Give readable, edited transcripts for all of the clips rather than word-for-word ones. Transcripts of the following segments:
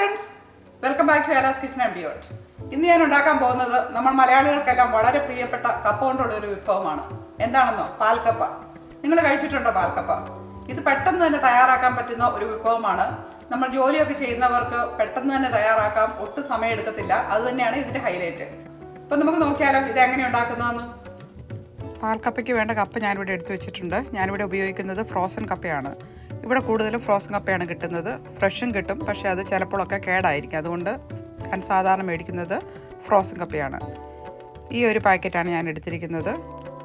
Friends, welcome back to Ela's kitchen and beyond. ഇന്ന് ഞാൻ ഉണ്ടാക്കാൻ പോകുന്നത് നമ്മൾ മലയാളികൾക്കെല്ലാം വളരെ പ്രിയപ്പെട്ട കപ്പ കൊണ്ടുള്ള ഒരു വിഭവമാണ്. എന്താണെന്നോ? പാൽക്കപ്പ. നിങ്ങൾ കഴിച്ചിട്ടുണ്ടോ പാൽക്കപ്പ? ഇത് പെട്ടെന്ന് തന്നെ തയ്യാറാക്കാൻ പറ്റുന്ന ഒരു വിഭവമാണ്. നമ്മൾ ജോലിയൊക്കെ ചെയ്യുന്നവർക്ക് പെട്ടെന്ന് തന്നെ തയ്യാറാക്കാം, ഒട്ടും സമയം എടുക്കത്തില്ല. അത് തന്നെയാണ് ഇതിൻ്റെ ഹൈലൈറ്റ്. അപ്പം നമുക്ക് നോക്കിയാലോ ഇത് എങ്ങനെ ഉണ്ടാക്കുന്നതെന്ന്. പാൽക്കപ്പയ്ക്ക് വേണ്ട കപ്പ ഞാനിവിടെ എടുത്തു വെച്ചിട്ടുണ്ട്. ഞാനിവിടെ ഉപയോഗിക്കുന്നത് ഫ്രോസൺ കപ്പയാണ്. ഇവിടെ കൂടുതലും ഫ്രോസൺ കപ്പയാണ് കിട്ടുന്നത്. ഫ്രഷും കിട്ടും, പക്ഷേ അത് ചിലപ്പോഴൊക്കെ കേടായിരിക്കും. അതുകൊണ്ട് ഞാൻ സാധാരണ മേടിക്കുന്നത് ഫ്രോസൺ കപ്പയാണ്. ഈ ഒരു പാക്കറ്റാണ് ഞാൻ എടുത്തിരിക്കുന്നത്.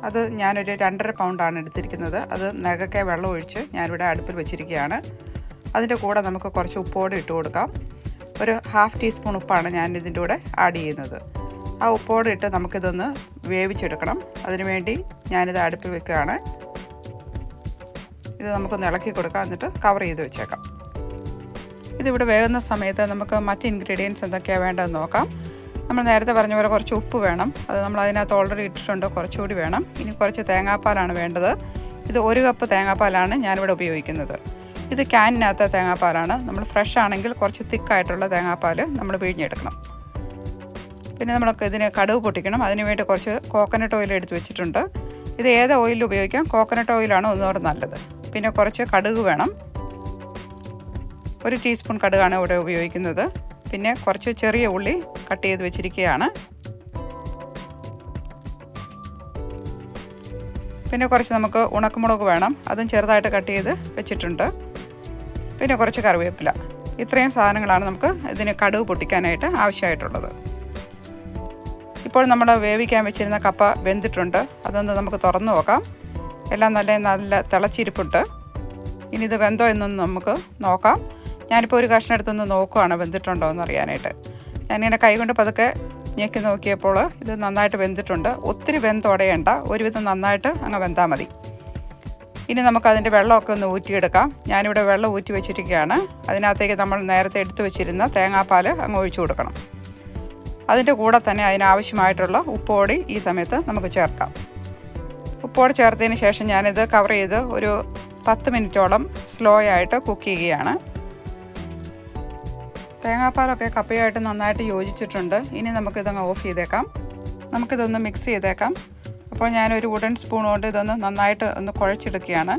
അത് ഞാനൊരു 2.5 പൗണ്ടാണ് എടുത്തിരിക്കുന്നത്. അത് നഖക്കെ വെള്ളം ഒഴിച്ച് ഞാനിവിടെ അടുപ്പിൽ വെച്ചിരിക്കുകയാണ്. അതിൻ്റെ കൂടെ നമുക്ക് കുറച്ച് ഉപ്പോടെ ഇട്ട് കൊടുക്കാം. ഒരു 1/2 ടീസ്പൂൺ ഉപ്പാണ് ഞാൻ ഇതിൻ്റെ കൂടെ ആഡ് ചെയ്യുന്നത്. ആ ഉപ്പോടെ ഇട്ട് നമുക്കിതൊന്ന് വേവിച്ചെടുക്കണം. അതിനുവേണ്ടി ഞാനിത് അടുപ്പിൽ വെക്കുകയാണ്. ഇത് നമുക്കൊന്ന് ഇളക്കി കൊടുക്കാം, എന്നിട്ട് കവർ ചെയ്ത് വെച്ചേക്കാം. ഇതിവിടെ വേകുന്ന സമയത്ത് നമുക്ക് മറ്റ് ഇൻഗ്രീഡിയൻസ് എന്തൊക്കെയാണ് വേണ്ടതെന്ന് നോക്കാം. നമ്മൾ നേരത്തെ പറഞ്ഞ പോലെ കുറച്ച് ഉപ്പ് വേണം. അത് നമ്മൾ അതിനകത്ത് ഓൾറെഡി ഇട്ടിട്ടുണ്ട്. കുറച്ചുകൂടി വേണം. ഇനി കുറച്ച് തേങ്ങാപ്പാലാണ് വേണ്ടത്. ഇത് 1 കപ്പ് തേങ്ങാപ്പാലാണ് ഞാനിവിടെ ഉപയോഗിക്കുന്നത്. ഇത് ക്യാനിനകത്തെ തേങ്ങാപ്പാലാണ്. നമ്മൾ ഫ്രഷ് ആണെങ്കിൽ കുറച്ച് തിക്കായിട്ടുള്ള തേങ്ങാപ്പാൽ നമ്മൾ പിഴിഞ്ഞെടുക്കണം. പിന്നെ നമ്മളൊക്കെ ഇതിന് കടുക് പൊട്ടിക്കണം. അതിനുവേണ്ടി കുറച്ച് കോക്കനട്ട് ഓയിൽ എടുത്ത് വെച്ചിട്ടുണ്ട്. ഇത് ഏത് ഓയിൽ ഉപയോഗിക്കാം, കോക്കനട്ട് ഓയിലാണ് ഒന്നുകൂടെ നല്ലത്. പിന്നെ കുറച്ച് കടുക് വേണം. 1 ടീസ്പൂൺ കടുകാണ് ഇവിടെ ഉപയോഗിക്കുന്നത്. പിന്നെ കുറച്ച് ചെറിയ ഉള്ളി കട്ട് ചെയ്ത് വെച്ചിരിക്കുകയാണ്. പിന്നെ കുറച്ച് നമുക്ക് ഉണക്കമുളക് വേണം. അതും ചെറുതായിട്ട് കട്ട് ചെയ്ത് വെച്ചിട്ടുണ്ട്. പിന്നെ കുറച്ച് കറിവേപ്പില. ഇത്രയും സാധനങ്ങളാണ് നമുക്ക് ഇതിന് കടുക് പൊട്ടിക്കാനായിട്ട് ആവശ്യമായിട്ടുള്ളത്. ഇപ്പോൾ നമ്മൾ വേവിക്കാൻ വെച്ചിരുന്ന കപ്പ വെന്തിട്ടുണ്ട്. അതൊന്ന് നമുക്ക് തുറന്നു നോക്കാം. എല്ലാം നല്ല തിളച്ചിരിപ്പുണ്ട്. ഇനി ഇത് വെന്തോ എന്നൊന്ന് നമുക്ക് നോക്കാം. ഞാനിപ്പോൾ ഒരു കഷ്ണം എടുത്തൊന്ന് നോക്കുകയാണ് വെന്തിട്ടുണ്ടോ എന്ന് അറിയാനായിട്ട്. ഞാനിങ്ങനെ കൈകൊണ്ട് പതുക്കെ ഞെക്കി നോക്കിയപ്പോൾ ഇത് നന്നായിട്ട് വെന്തിട്ടുണ്ട്. ഒത്തിരി വെന്തുടയണ്ട, ഒരുവിധം നന്നായിട്ട് അങ്ങ് വെന്താൽ മതി. ഇനി നമുക്കതിൻ്റെ വെള്ളമൊക്കെ ഒന്ന് ഊറ്റിയെടുക്കാം. ഞാനിവിടെ വെള്ളം ഊറ്റി വെച്ചിരിക്കുകയാണ്. അതിനകത്തേക്ക് നമ്മൾ നേരത്തെ എടുത്തു വെച്ചിരുന്ന തേങ്ങാപ്പാൽ അങ്ങ് ഒഴിച്ചു കൊടുക്കണം. അതിൻ്റെ കൂടെ തന്നെ അതിനാവശ്യമായിട്ടുള്ള ഉപ്പോടി ഈ സമയത്ത് നമുക്ക് ചേർക്കാം. ഉപ്പോടി ചേർത്തതിന് ശേഷം ഞാനിത് കവർ ചെയ്ത് ഒരു 10 മിനിറ്റോളം സ്ലോ ആയിട്ട് കുക്ക് ചെയ്യുകയാണ്. തേങ്ങാപ്പാലൊക്കെ കപ്പയായിട്ട് നന്നായിട്ട് യോജിച്ചിട്ടുണ്ട്. ഇനി നമുക്കിതങ്ങ് ഓഫ് ചെയ്തേക്കാം. നമുക്കിതൊന്ന് മിക്സ് ചെയ്തേക്കാം. അപ്പോൾ ഞാനൊരു വുഡൻ സ്പൂൺ കൊണ്ട് ഇതൊന്ന് നന്നായിട്ട് ഒന്ന് കുഴച്ചെടുക്കുകയാണ്.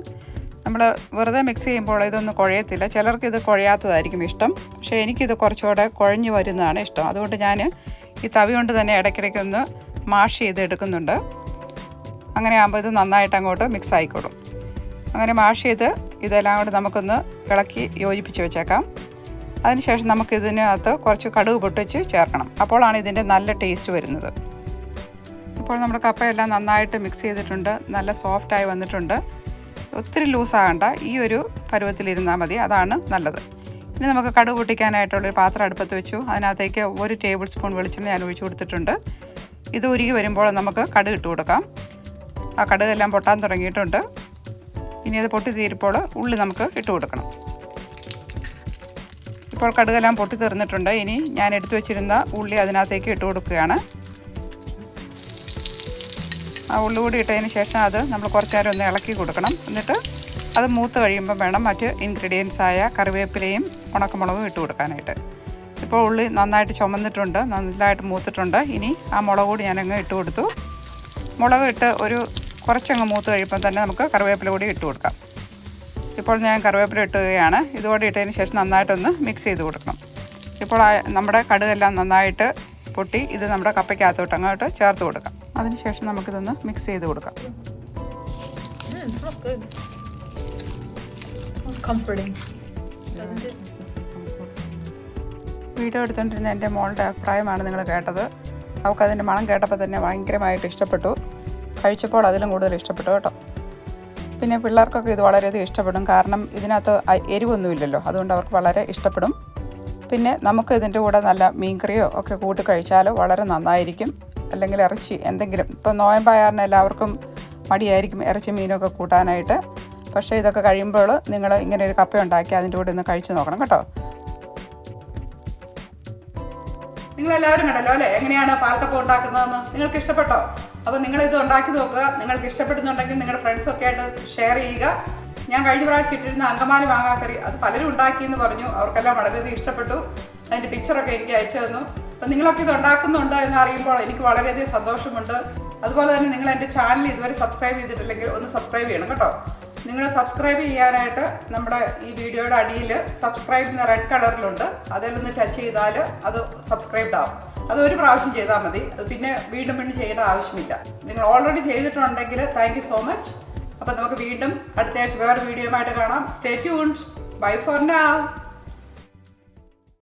നമ്മൾ വെറുതെ മിക്സ് ചെയ്യുമ്പോൾ ഇതൊന്നും കുഴയത്തില്ല. ചിലർക്കിത് കുഴയാത്തതായിരിക്കും ഇഷ്ടം. പക്ഷേ എനിക്കിത് കുറച്ചുകൂടെ കുഴഞ്ഞു വരുന്നതാണ് ഇഷ്ടം. അതുകൊണ്ട് ഞാൻ ഈ തവി കൊണ്ട് തന്നെ ഇടയ്ക്കിടയ്ക്കൊന്ന് മാഷ് ചെയ്ത് എടുക്കുന്നുണ്ട്. അങ്ങനെ ആകുമ്പോൾ ഇത് നന്നായിട്ട് അങ്ങോട്ട് മിക്സ് ആയിക്കോളും. അങ്ങനെ മാഷ് ചെയ്ത് ഇതെല്ലാം കൂടി നമുക്കൊന്ന് ഇളക്കി യോജിപ്പിച്ച് വെച്ചേക്കാം. അതിനുശേഷം നമുക്കിതിനകത്ത് കുറച്ച് കടുക് പൊട്ടിച്ച് ചേർക്കണം. അപ്പോഴാണ് ഇതിൻ്റെ നല്ല ടേസ്റ്റ് വരുന്നത്. ഇപ്പോൾ നമ്മുടെ കപ്പയെല്ലാം നന്നായിട്ട് മിക്സ് ചെയ്തിട്ടുണ്ട്. നല്ല സോഫ്റ്റായി വന്നിട്ടുണ്ട്. ഒത്തിരി ലൂസാകണ്ട, ഈ ഒരു പരുവത്തിലിരുന്നാൽ മതി. അതാണ് നല്ലത്. ഇനി നമുക്ക് കടുക് പൊട്ടിക്കാനായിട്ടുള്ളൊരു പാത്രം അടുപ്പത്ത് വെച്ചു. അതിനകത്തേക്ക് 1 ടേബിൾ സ്പൂൺ വെളിച്ചെണ്ണ ഞാൻ ഒഴിച്ചു കൊടുത്തിട്ടുണ്ട്. ഇത് ഉരുകി വരുമ്പോൾ നമുക്ക് കടുക് ഇട്ട് കൊടുക്കാം. ആ കടുകെല്ലാം പൊട്ടാൻ തുടങ്ങിയിട്ടുണ്ട്. ഇനി അത് പൊട്ടി തീരുമ്പോൾ ഉള്ളി നമുക്ക് ഇട്ട് കൊടുക്കണം. ഇപ്പോൾ കടുകെല്ലാം പൊട്ടി തീർന്നിട്ടുണ്ട്. ഇനി ഞാൻ എടുത്തു വെച്ചിരുന്ന ഉള്ളി അതിനകത്തേക്ക് ഇട്ട് കൊടുക്കുകയാണ്. ആ ഉള്ളി കൂടി ഇട്ടതിന് ശേഷം അത് നമ്മൾ കുറച്ച് നേരം ഒന്ന് ഇളക്കി കൊടുക്കണം. എന്നിട്ട് അത് മൂത്ത് കഴിയുമ്പോൾ വേണം മറ്റ് ഇൻഗ്രീഡിയൻസായ കറിവേപ്പിലയും ഉണക്കമുളകും ഇട്ട് കൊടുക്കാനായിട്ട്. ഇപ്പോൾ ഉള്ളി നന്നായിട്ട് ചുമന്നിട്ടുണ്ട്, നന്നായിട്ട് മൂത്തിട്ടുണ്ട്. ഇനി ആ മുളക് കൂടി ഞാനങ്ങ് ഇട്ട് കൊടുത്തു. മുളക് ഇട്ട് ഒരു കുറച്ചങ്ങ് മൂത്ത് കഴിയുമ്പോൾ തന്നെ നമുക്ക് കറിവേപ്പില കൂടി ഇട്ട് കൊടുക്കാം. ഇപ്പോൾ ഞാൻ കറിവേപ്പില ഇട്ടുകയാണ്. ഇതുകൂടി ഇട്ടതിന് ശേഷം നന്നായിട്ടൊന്ന് മിക്സ് ചെയ്ത് കൊടുക്കണം. ഇപ്പോൾ നമ്മുടെ കടുകെല്ലാം നന്നായിട്ട് പൊട്ടി ഇത് നമ്മുടെ കപ്പയ്ക്കകത്തോട്ട് അങ്ങോട്ട് ചേർത്ത് കൊടുക്കാം. അതിനുശേഷം നമുക്കിതൊന്ന് മിക്സ് ചെയ്ത് കൊടുക്കാം. വീഡിയോ എടുത്തുകൊണ്ടിരുന്ന എൻ്റെ മോളുടെ അഭിപ്രായമാണ് നിങ്ങൾ കേട്ടത്. അവൾക്കതിൻ്റെ മണം കേട്ടപ്പോൾ തന്നെ ഭയങ്കരമായിട്ട് ഇഷ്ടപ്പെട്ടു. കഴിച്ചപ്പോൾ അതിലും കൂടുതൽ ഇഷ്ടപ്പെട്ടു കേട്ടോ. പിന്നെ പിള്ളേർക്കൊക്കെ ഇത് വളരെയധികം ഇഷ്ടപ്പെടും. കാരണം ഇതിനകത്ത് എരിവൊന്നുമില്ലല്ലോ, അതുകൊണ്ട് അവർക്ക് വളരെ ഇഷ്ടപ്പെടും. പിന്നെ നമുക്ക് ഇതിൻ്റെ കൂടെ നല്ല മീൻകറിയോ ഒക്കെ കൂട്ടി കഴിച്ചാൽ വളരെ നന്നായിരിക്കും. അല്ലെങ്കിൽ ഇറച്ചി എന്തെങ്കിലും, ഇപ്പോൾ നോയമ്പായാറിന് എല്ലാവർക്കും മടിയായിരിക്കും ഇറച്ചി മീനൊക്കെ കൂട്ടാനായിട്ട്. പക്ഷേ ഇതൊക്കെ കഴിയുമ്പോൾ നിങ്ങൾ ഇങ്ങനെ ഒരു കപ്പ ഉണ്ടാക്കി അതിൻ്റെ കൂടെ ഒന്ന് കഴിച്ച് നോക്കണം കേട്ടോ. നിങ്ങളെല്ലാവരും കണ്ടല്ലോ അല്ലേ എങ്ങനെയാണ് പാൽക്കപ്പ ഉണ്ടാക്കുന്നതെന്ന്? നിങ്ങൾക്ക് ഇഷ്ടപ്പെട്ടോ? അപ്പോൾ നിങ്ങളിത് ഉണ്ടാക്കി നോക്കുക. നിങ്ങൾക്ക് ഇഷ്ടപ്പെടുന്നുണ്ടെങ്കിൽ നിങ്ങളുടെ ഫ്രണ്ട്സൊക്കെ ആയിട്ട് ഷെയർ ചെയ്യുക. ഞാൻ കഴിഞ്ഞ പ്രാവശ്യം ഇട്ടിരുന്ന അങ്കമാലി മാങ്ങാക്കറി അത് പലരും ഉണ്ടാക്കിയെന്ന് പറഞ്ഞു. അവർക്കെല്ലാം വളരെയധികം ഇഷ്ടപ്പെട്ടു. അതിൻ്റെ പിക്ചറൊക്കെ എനിക്ക് അയച്ചു തന്നു. അപ്പം നിങ്ങളൊക്കെ ഇത് ഉണ്ടാക്കുന്നുണ്ടോ എന്ന് അറിയുമ്പോൾ എനിക്ക് വളരെയധികം സന്തോഷമുണ്ട്. അതുപോലെ തന്നെ നിങ്ങൾ എൻ്റെ ചാനൽ ഇതുവരെ സബ്സ്ക്രൈബ് ചെയ്തിട്ടില്ലെങ്കിൽ ഒന്ന് സബ്സ്ക്രൈബ് ചെയ്യണം കേട്ടോ. നിങ്ങൾ സബ്സ്ക്രൈബ് ചെയ്യാനായിട്ട് നമ്മുടെ ഈ വീഡിയോയുടെ അടിയിൽ സബ്സ്ക്രൈബ് എന്ന റെഡ് കളറിലുണ്ട്, അതിലൊന്ന് ടച്ച് ചെയ്താൽ അത് സബ്സ്ക്രൈബ്ഡ് ആവും. അത് ഒരു പ്രാവശ്യം ചെയ്താൽ മതി, അത് പിന്നെ വീണ്ടും വീണ്ടും ചെയ്യേണ്ട ആവശ്യമില്ല. നിങ്ങൾ ഓൾറെഡി ചെയ്തിട്ടുണ്ടെങ്കിൽ താങ്ക് യു സോ മച്ച്. അപ്പോൾ നമുക്ക് വീണ്ടും അടുത്ത ആഴ്ച വേറെ വീഡിയോ ആയിട്ട് കാണാം. Stay tuned. Bye for now.